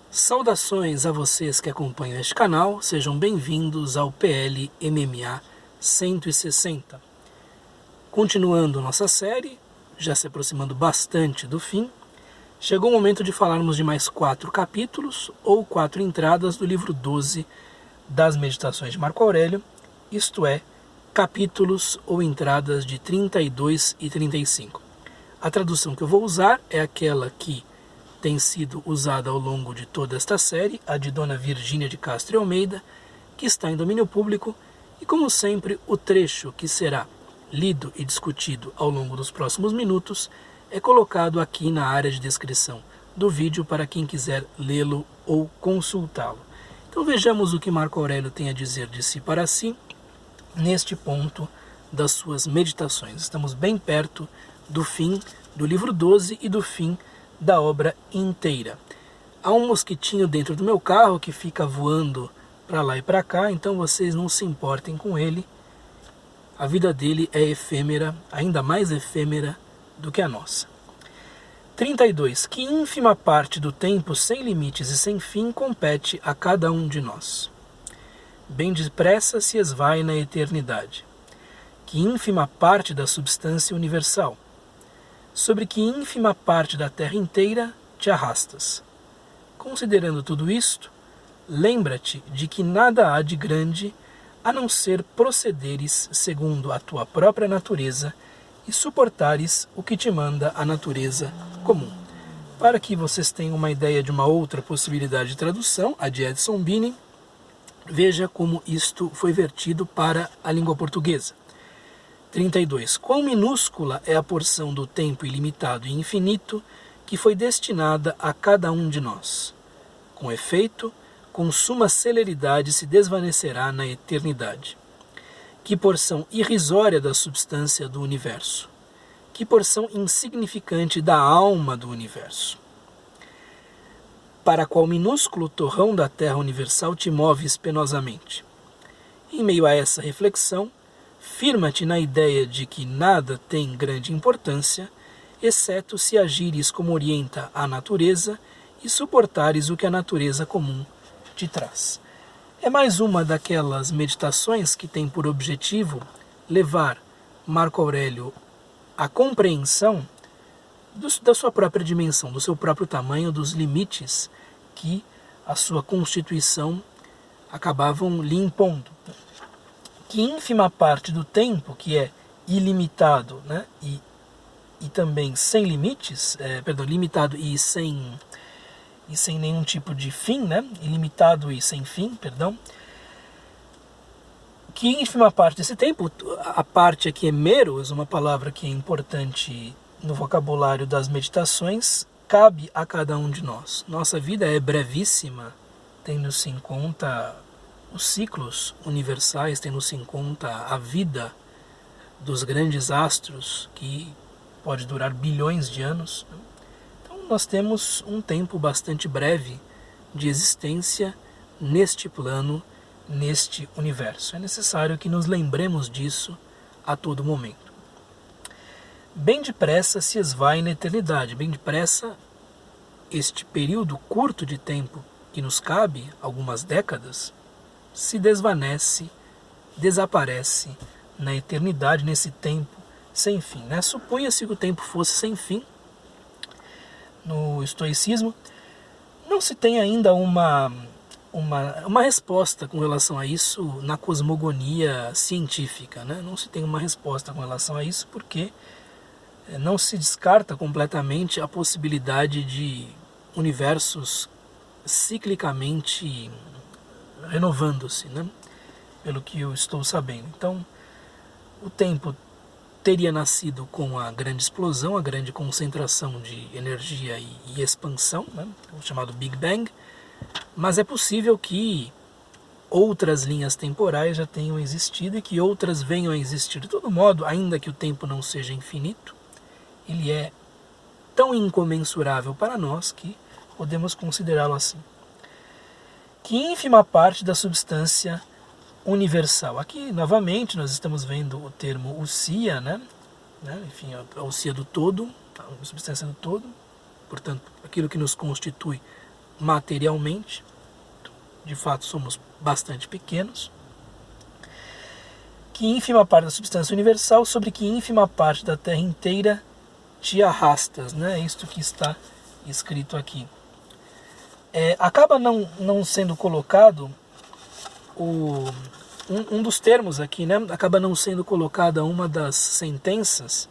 Saudações a vocês que acompanham este canal, sejam bem-vindos ao PL MMA 160. Continuando nossa série, já se aproximando bastante do fim, chegou o momento de falarmos de mais 4 capítulos ou 4 entradas do livro 12 das Meditações de Marco Aurélio, isto é, capítulos ou entradas de 32 e 35. A tradução que eu vou usar é aquela que tem sido usada ao longo de toda esta série, a de Dona Virgínia de Castro e Almeida, que está em domínio público, e como sempre, o trecho que será lido e discutido ao longo dos próximos minutos é colocado aqui na área de descrição do vídeo para quem quiser lê-lo ou consultá-lo. Então vejamos o que Marco Aurélio tem a dizer de si para si neste ponto das suas meditações. Estamos bem perto do fim do livro 12 e do fim da obra inteira. Há um mosquitinho dentro do meu carro que fica voando para lá e para cá, então vocês não se importem com ele. A vida dele é efêmera, ainda mais efêmera do que a nossa. 32. Que ínfima parte do tempo sem limites e sem fim compete a cada um de nós. Bem depressa se esvai na eternidade. Que ínfima parte da substância universal. Sobre que ínfima parte da terra inteira te arrastas. Considerando tudo isto, lembra-te de que nada há de grande a não ser procederes segundo a tua própria natureza e suportares o que te manda a natureza comum. Para que vocês tenham uma ideia de uma outra possibilidade de tradução, a de Edson Bini, veja como isto foi vertido para a língua portuguesa. 32. Quão minúscula é a porção do tempo ilimitado e infinito que foi destinada a cada um de nós. Com efeito, com suma celeridade se desvanecerá na eternidade. Que porção irrisória da substância do universo. Que porção insignificante da alma do universo. Para qual minúsculo torrão da terra universal te moves penosamente. Em meio a essa reflexão, firma-te na ideia de que nada tem grande importância, exceto se agires como orienta a natureza e suportares o que a natureza comum te traz. É mais uma daquelas meditações que tem por objetivo levar Marco Aurélio à compreensão da sua própria dimensão, do seu próprio tamanho, dos limites que a sua constituição acabavam lhe impondo. Que ínfima parte do tempo, que é ilimitado, né, e também sem limites, limitado e sem nenhum tipo de fim, né, ilimitado e sem fim, perdão, que ínfima parte desse tempo, a parte aqui é meros, uma palavra que é importante no vocabulário das meditações, cabe a cada um de nós. Nossa vida é brevíssima, tendo-se em conta os ciclos universais, tendo-se em conta a vida dos grandes astros, que pode durar bilhões de anos. Então nós temos um tempo bastante breve de existência neste plano, neste universo. É necessário que nos lembremos disso a todo momento. Bem depressa se esvai na eternidade. Bem depressa, este período curto de tempo que nos cabe, algumas décadas, se desvanece, desaparece na eternidade, nesse tempo sem fim. Né? Supunha-se que o tempo fosse sem fim. No estoicismo, não se tem ainda uma resposta com relação a isso na cosmogonia científica. Né? Não se tem uma resposta com relação a isso porque não se descarta completamente a possibilidade de universos ciclicamente renovando-se, né? Pelo que eu estou sabendo. Então, o tempo teria nascido com a grande explosão, a grande concentração de energia e expansão, né? O chamado Big Bang, mas é possível que outras linhas temporais já tenham existido e que outras venham a existir. De todo modo, ainda que o tempo não seja infinito, ele é tão incomensurável para nós que podemos considerá-lo assim. Que ínfima parte da substância universal. Aqui, novamente, nós estamos vendo o termo ousia, né? Enfim, a ousia do todo, a substância do todo, portanto, aquilo que nos constitui materialmente, de fato somos bastante pequenos, que ínfima parte da substância universal, sobre que ínfima parte da terra inteira te arrastas, né? É isto que está escrito aqui. Acaba não sendo colocado um dos termos aqui, né? Acaba não sendo colocada uma das sentenças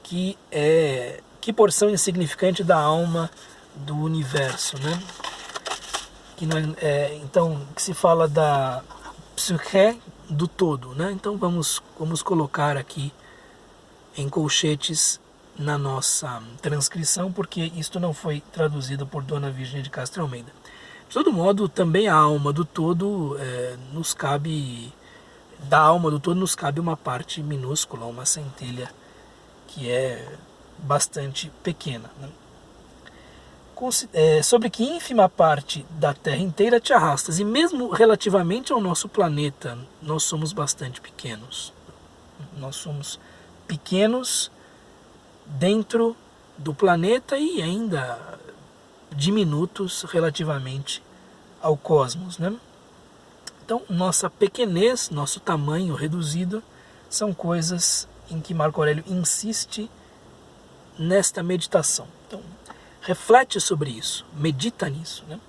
que que porção insignificante da alma do universo, né? Que então que se fala da psique do todo, né? Então vamos colocar aqui em colchetes na nossa transcrição, porque isto não foi traduzido por Dona Virgem de Castro Almeida. De todo modo, também a alma do todo nos cabe, da alma do todo nos cabe uma parte minúscula, uma centelha que é bastante pequena, né? Sobre que ínfima parte da Terra inteira te arrastas, e mesmo relativamente ao nosso planeta, nós somos bastante pequenos. Nós somos pequenos dentro do planeta e ainda diminutos relativamente ao cosmos, né? Então, nossa pequenez, nosso tamanho reduzido, são coisas em que Marco Aurélio insiste nesta meditação. Então, reflete sobre isso, medita nisso, né?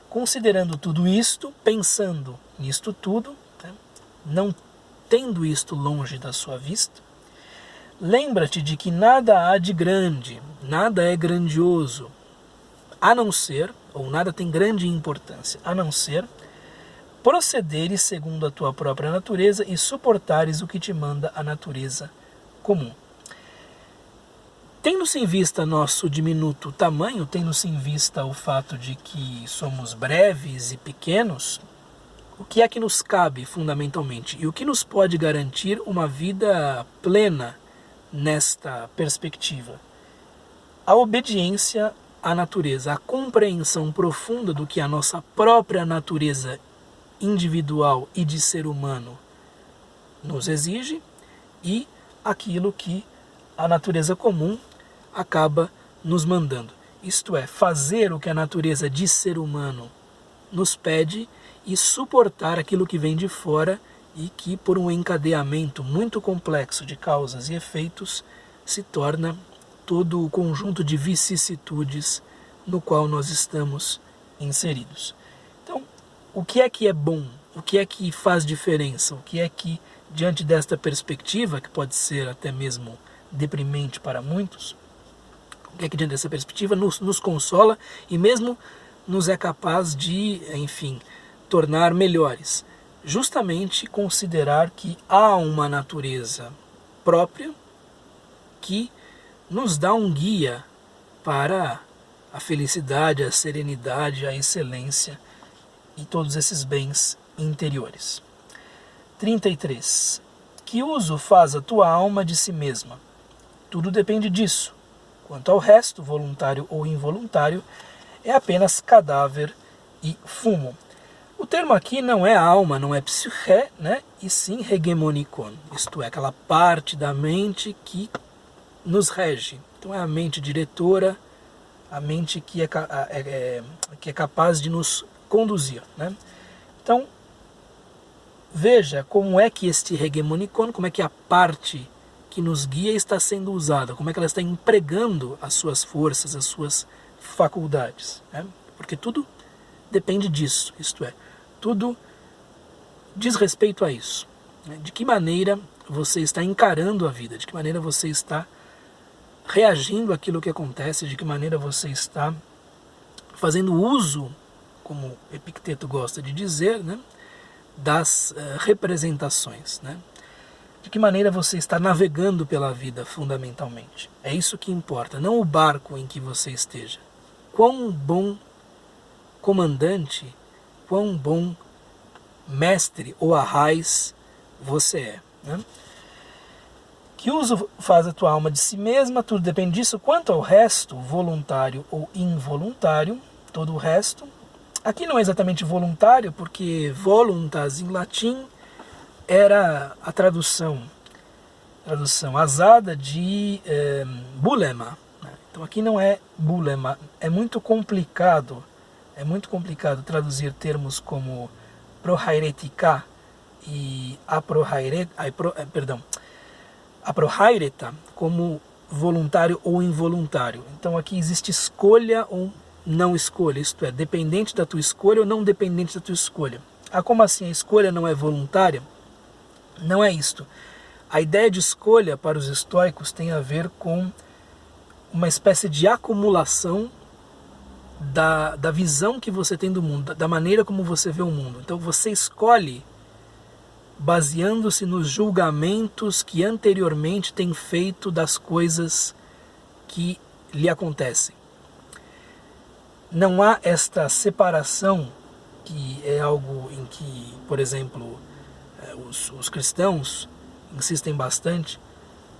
Considerando tudo isto, pensando nisto tudo, né? Não tendo isto longe da sua vista, lembra-te de que nada há de grande, nada é grandioso, a não ser, ou nada tem grande importância, a não ser procederes segundo a tua própria natureza e suportares o que te manda a natureza comum. Tendo-se em vista nosso diminuto tamanho, tendo-se em vista o fato de que somos breves e pequenos, o que é que nos cabe fundamentalmente e o que nos pode garantir uma vida plena nesta perspectiva? A obediência à natureza, a compreensão profunda do que a nossa própria natureza individual e de ser humano nos exige e aquilo que a natureza comum acaba nos mandando. Isto é, fazer o que a natureza de ser humano nos pede e suportar aquilo que vem de fora e que, por um encadeamento muito complexo de causas e efeitos, se torna todo o conjunto de vicissitudes no qual nós estamos inseridos. Então, o que é bom? O que é que faz diferença? O que é que, diante desta perspectiva, que pode ser até mesmo deprimente para muitos, o que é que diante dessa perspectiva nos consola e mesmo nos é capaz de, enfim, tornar melhores? Justamente considerar que há uma natureza própria que nos dá um guia para a felicidade, a serenidade, a excelência e todos esses bens interiores. 33. Que uso faz a tua alma de si mesma? Tudo depende disso. Quanto ao resto, voluntário ou involuntário, é apenas cadáver e fumo. O termo aqui não é alma, não é psique, né? E sim hegemonikon, isto é, aquela parte da mente que nos rege. Então é a mente diretora, a mente que é capaz de nos conduzir, né? Então, veja como é que este hegemonikon, como é que a parte que nos guia está sendo usada, como é que ela está empregando as suas forças, as suas faculdades, né? Porque tudo depende disso, isto é, tudo diz respeito a isso, né? De que maneira você está encarando a vida, de que maneira você está reagindo àquilo que acontece, de que maneira você está fazendo uso, como Epicteto gosta de dizer, né, das representações, né? De que maneira você está navegando pela vida, fundamentalmente. É isso que importa, não o barco em que você esteja. Quão bom comandante, quão bom mestre ou arrais você é, né? Que uso faz a tua alma de si mesma? Tudo depende disso. Quanto ao resto, voluntário ou involuntário, todo o resto. Aqui não é exatamente voluntário, porque voluntas em latim era a tradução asada de bulema. Então aqui não é bulema. É muito complicado é muito complicado traduzir termos como prohairetika e aprohaireta como voluntário ou involuntário. Então aqui existe escolha ou não escolha, isto é, dependente da tua escolha ou não dependente da tua escolha. Ah, como assim a escolha não é voluntária? Não é isto. A ideia de escolha para os estoicos tem a ver com uma espécie de acumulação da visão que você tem do mundo, da maneira como você vê o mundo. Então você escolhe baseando-se nos julgamentos que anteriormente tem feito das coisas que lhe acontecem. Não há esta separação, que é algo em que, por exemplo, os cristãos insistem bastante,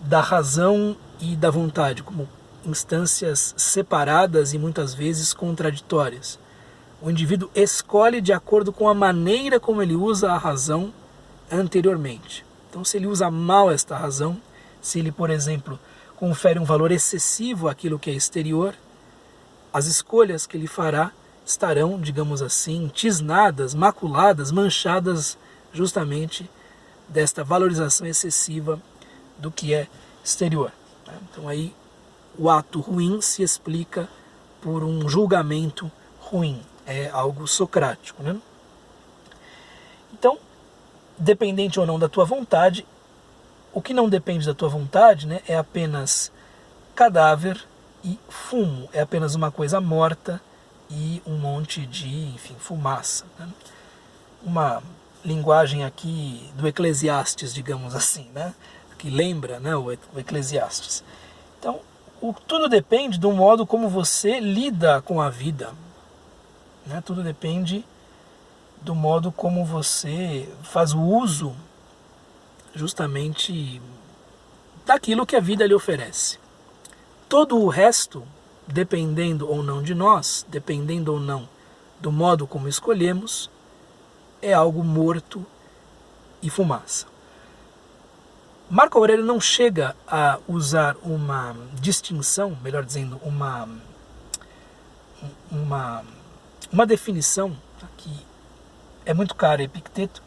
da razão e da vontade, como instâncias separadas e muitas vezes contraditórias. O indivíduo escolhe de acordo com a maneira como ele usa a razão anteriormente. Então, se ele usa mal esta razão, se ele, por exemplo, confere um valor excessivo àquilo que é exterior, as escolhas que ele fará estarão, digamos assim, tisnadas, maculadas, manchadas justamente desta valorização excessiva do que é exterior. Então aí o ato ruim se explica por um julgamento ruim, é algo socrático, né? Então, dependente ou não da tua vontade, o que não depende da tua vontade, né, é apenas cadáver e fumo, é apenas uma coisa morta e um monte de, enfim, fumaça, né? Uma linguagem aqui do Eclesiastes, digamos assim, né, que lembra, né, o Eclesiastes. Então, tudo depende do modo como você lida com a vida, né? Tudo depende do modo como você faz o uso justamente daquilo que a vida lhe oferece. Todo o resto, dependendo ou não de nós, dependendo ou não do modo como escolhemos, é algo morto e fumaça. Marco Aurélio não chega a usar uma distinção, melhor dizendo, uma definição que é muito cara a Epicteto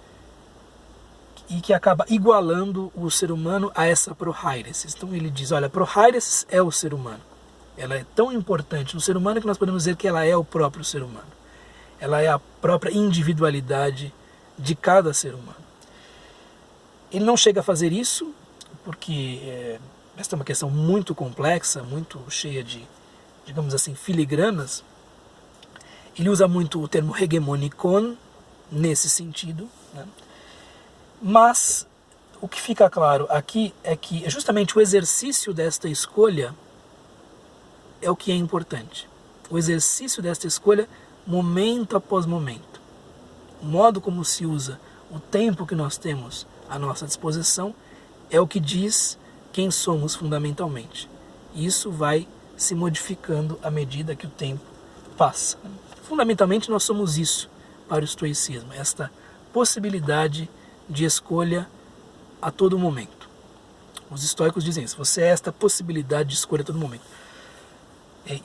e que acaba igualando o ser humano a essa prohairesis. Então ele diz, olha, a prohairesis é o ser humano. Ela é tão importante no ser humano que nós podemos dizer que ela é o próprio ser humano. Ela é a própria individualidade de cada ser humano. Ele não chega a fazer isso porque esta é uma questão muito complexa, muito cheia de, digamos assim, filigranas. Ele usa muito o termo hegemonikon nesse sentido, né? Mas o que fica claro aqui é que justamente o exercício desta escolha é o que é importante. O exercício desta escolha, momento após momento. O modo como se usa o tempo que nós temos à nossa disposição é o que diz quem somos fundamentalmente. E isso vai se modificando à medida que o tempo passa. Fundamentalmente nós somos isso para o estoicismo, esta possibilidade de escolha a todo momento. Os estoicos dizem isso, você é esta possibilidade de escolha a todo momento.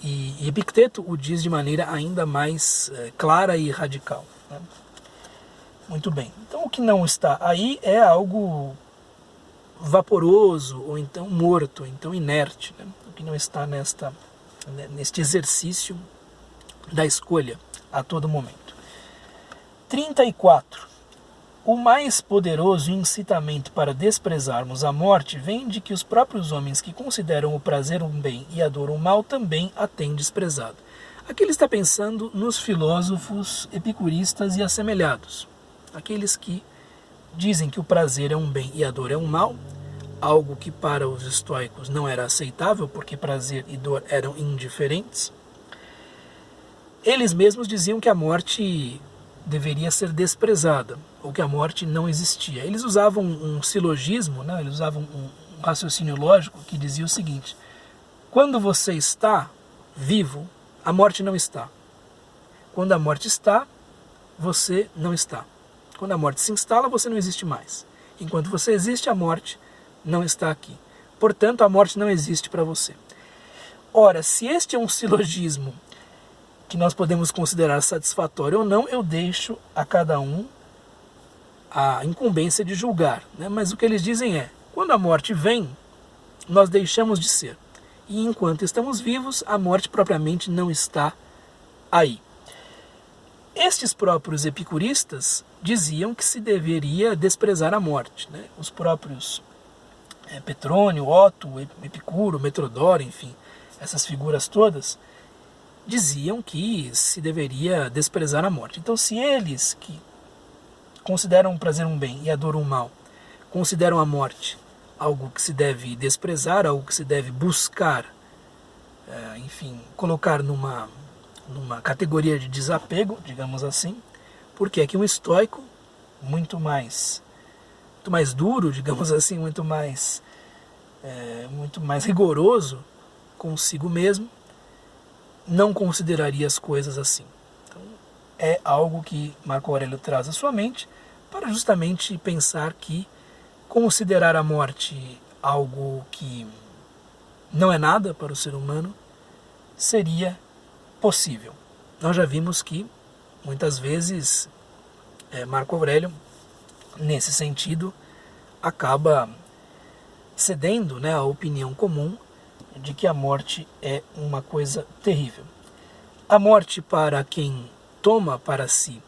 E Epicteto o diz de maneira ainda mais clara e radical, né? Muito bem. Então o que não está aí é algo vaporoso, ou então morto, ou então inerte, né? O que não está neste exercício da escolha a todo momento. 34. O mais poderoso incitamento para desprezarmos a morte vem de que os próprios homens que consideram o prazer um bem e a dor um mal também a têm desprezado. Aqui ele está pensando nos filósofos epicuristas e assemelhados. Aqueles que dizem que o prazer é um bem e a dor é um mal, algo que para os estoicos não era aceitável, porque prazer e dor eram indiferentes. Eles mesmos diziam que a morte deveria ser desprezada, ou que a morte não existia. Eles usavam um silogismo, né? Eles usavam um raciocínio lógico que dizia o seguinte: quando você está vivo, a morte não está. Quando a morte está, você não está. Quando a morte se instala, você não existe mais. Enquanto você existe, a morte não está aqui. Portanto, a morte não existe para você. Ora, se este é um silogismo que nós podemos considerar satisfatório ou não, eu deixo a cada um a incumbência de julgar, né? Mas o que eles dizem é, quando a morte vem, nós deixamos de ser. E enquanto estamos vivos, a morte propriamente não está aí. Estes próprios epicuristas diziam que se deveria desprezar a morte, né? Os próprios Petrônio, Otto, Epicuro, Metrodoro, enfim, essas figuras todas, diziam que se deveria desprezar a morte. Então, se eles que consideram um prazer um bem e a dor um mal, consideram a morte algo que se deve desprezar, algo que se deve buscar, enfim, colocar numa categoria de desapego, digamos assim, porque é que um estoico muito mais duro, digamos assim, muito mais rigoroso consigo mesmo, não consideraria as coisas assim. Então, é algo que Marco Aurélio traz à sua mente para justamente pensar que considerar a morte algo que não é nada para o ser humano seria possível. Nós já vimos que muitas vezes Marco Aurélio, nesse sentido, acaba cedendo, né, à opinião comum de que a morte é uma coisa terrível. A morte, para quem toma para si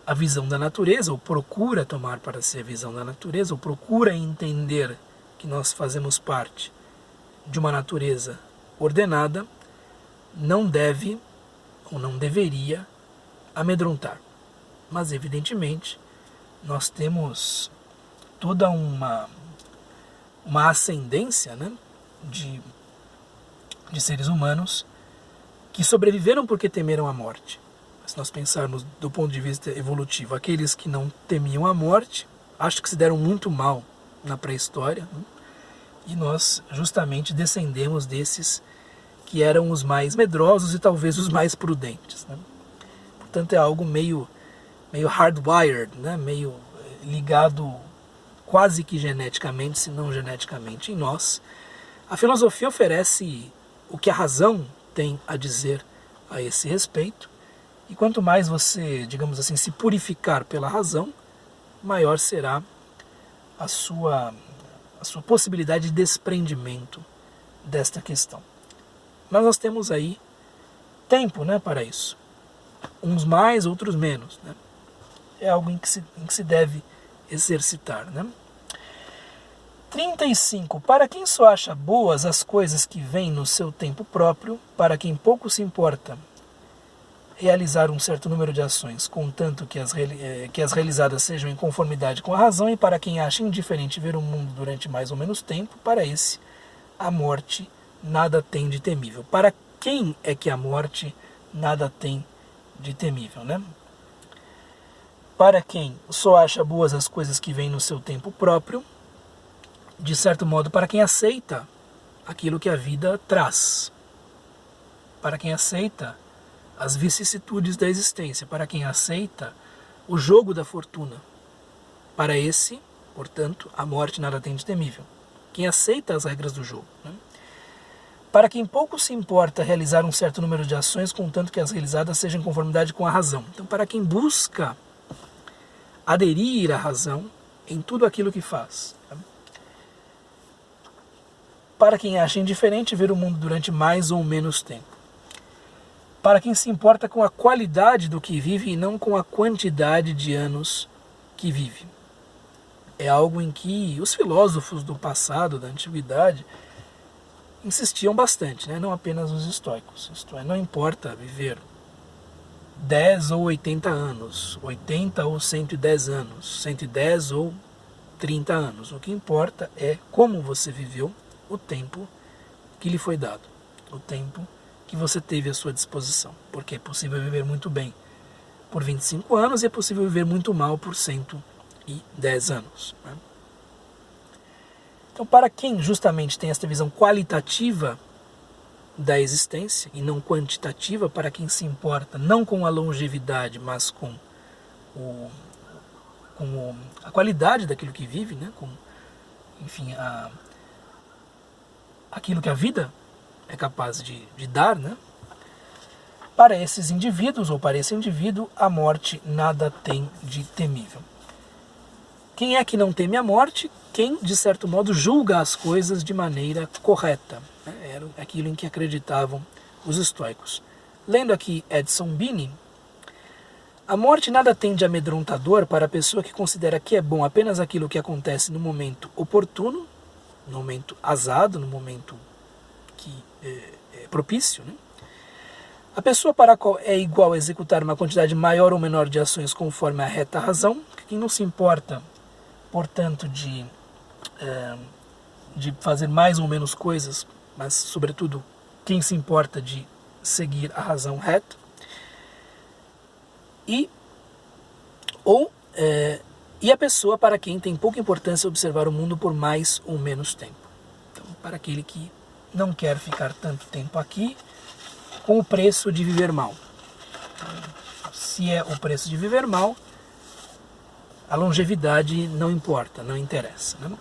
a visão da natureza, ou procura tomar para si a visão da natureza, ou procura entender que nós fazemos parte de uma natureza ordenada, não deve ou não deveria amedrontar. Mas, evidentemente, nós temos toda uma ascendência, né, de seres humanos que sobreviveram porque temeram a morte. Se nós pensarmos do ponto de vista evolutivo, aqueles que não temiam a morte, acho que se deram muito mal na pré-história, né? E nós justamente descendemos desses que eram os mais medrosos e talvez os mais prudentes, né? Portanto, é algo meio hardwired, né? Meio ligado quase que geneticamente, se não geneticamente, em nós. A filosofia oferece o que a razão tem a dizer a esse respeito, e quanto mais você, digamos assim, se purificar pela razão, maior será a sua possibilidade de desprendimento desta questão. Mas nós temos aí tempo, né, para isso. Uns mais, outros menos, né? É algo em que se deve exercitar, né? 35. Para quem só acha boas as coisas que vêm no seu tempo próprio, para quem pouco se importa realizar um certo número de ações, contanto que as realizadas sejam em conformidade com a razão, e para quem acha indiferente ver o mundo durante mais ou menos tempo, para esse a morte nada tem de temível. Para quem é que a morte nada tem de temível, né? Para quem só acha boas as coisas que vêm no seu tempo próprio, de certo modo, para quem aceita aquilo que a vida traz, para quem aceita as vicissitudes da existência, para quem aceita o jogo da fortuna. Para esse, portanto, a morte nada tem de temível. Quem aceita as regras do jogo, né? Para quem pouco se importa realizar um certo número de ações, contanto que as realizadas sejam em conformidade com a razão. Então, para quem busca aderir à razão em tudo aquilo que faz. Para quem acha indiferente ver o mundo durante mais ou menos tempo. Para quem se importa com a qualidade do que vive e não com a quantidade de anos que vive. É algo em que os filósofos do passado, da antiguidade, insistiam bastante, né? Não apenas os estoicos. Isto é, não importa viver 10 ou 80 anos, 80 ou 110 anos, 110 ou 30 anos. O que importa é como você viveu o tempo que lhe foi dado, o tempo que você teve à sua disposição. Porque é possível viver muito bem por 25 anos e é possível viver muito mal por 110 anos, né? Então, para quem justamente tem esta visão qualitativa da existência e não quantitativa, para quem se importa não com a longevidade, mas com a qualidade daquilo que vive, né? Com, enfim, aquilo que a vida é capaz de dar, né? para esses indivíduos, ou para esse indivíduo, a morte nada tem de temível. Quem é que não teme a morte? Quem, de certo modo, julga as coisas de maneira correta. Era aquilo em que acreditavam os estoicos. Lendo aqui Edson Bini, a morte nada tem de amedrontador para a pessoa que considera que é bom apenas aquilo que acontece no momento oportuno, no momento azado, no momento que é propício, né? A pessoa para a qual é igual a executar uma quantidade maior ou menor de ações conforme a reta razão, quem não se importa, portanto, de fazer mais ou menos coisas, mas, sobretudo, quem se importa de seguir a razão reta, e a pessoa para quem tem pouca importância observar o mundo por mais ou menos tempo. Então, para aquele que não quer ficar tanto tempo aqui, com o preço de viver mal. Se é o preço de viver mal, a longevidade não importa, não interessa, né?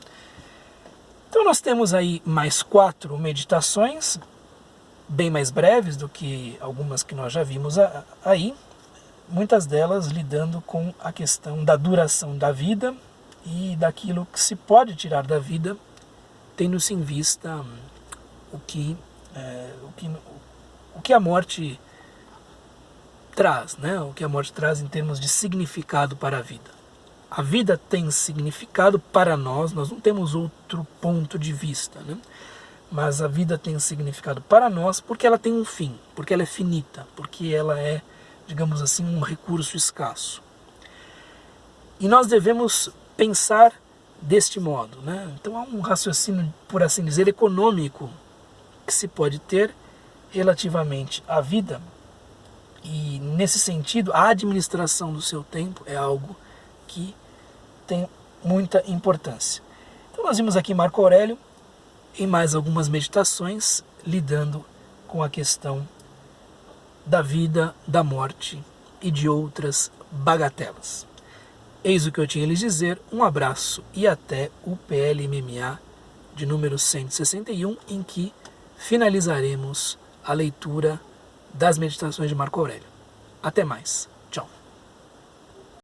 Então nós temos aí mais 4 meditações, bem mais breves do que algumas que nós já vimos aí, muitas delas lidando com a questão da duração da vida e daquilo que se pode tirar da vida, tendo-se em vista o que a morte traz, né? O que a morte traz em termos de significado para a vida. A vida tem significado para nós não temos outro ponto de vista, né? Mas a vida tem significado para nós porque ela tem um fim, porque ela é finita, porque ela é, digamos assim, um recurso escasso. E nós devemos pensar deste modo, né? Então há um raciocínio, por assim dizer, econômico que se pode ter relativamente à vida, e nesse sentido a administração do seu tempo é algo que tem muita importância. Então nós vimos aqui Marco Aurélio em mais algumas meditações lidando com a questão da vida, da morte e de outras bagatelas. Eis o que eu tinha a lhes dizer, um abraço e até o PLMMA de número 161, em que finalizaremos a leitura das meditações de Marco Aurélio. Até mais!